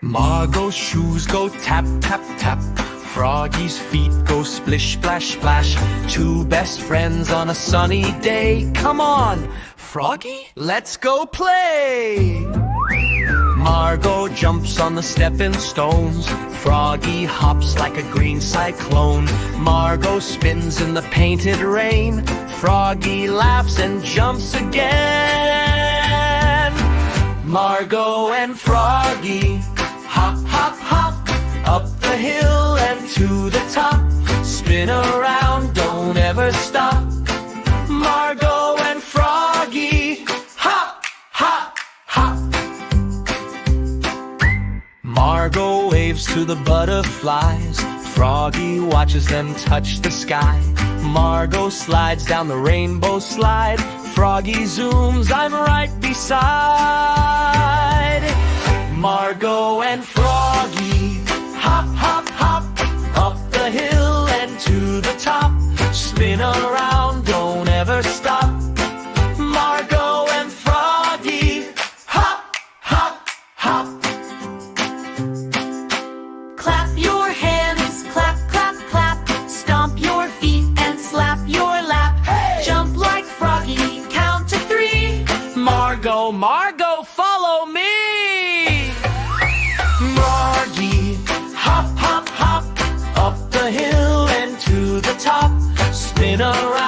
Margo's shoes go tap, tap, tap. Froggy's feet go splish, splash, splash. Two best friends on a sunny day. Come on, Froggy, let's go play. Margo jumps on the stepping stones. Froggy hops like a green cyclone. Margo spins in the painted rain. Froggy laughs and jumps again. Margo and Froggy hop, hop, hop up the hill and to the top. Spin around, don't ever stop. Margo and Froggy hop, hop, hop. Margo waves to the butterflies. Froggy watches them touch the sky. Margo slides down the rainbow slide. Froggy zooms, I'm right beside. Margo and Froggy hop, hop, hop up the hill and to the top. Spin around, don't ever stop. Margo and Froggy hop, hop, hop. Clap your hands, clap, clap, clap. Stomp your feet and slap your lap. Hey! Jump like Froggy, count to 3. Margo, Margo, follow me. Margie, hop, hop, hop up the hill and to the top. Spin around.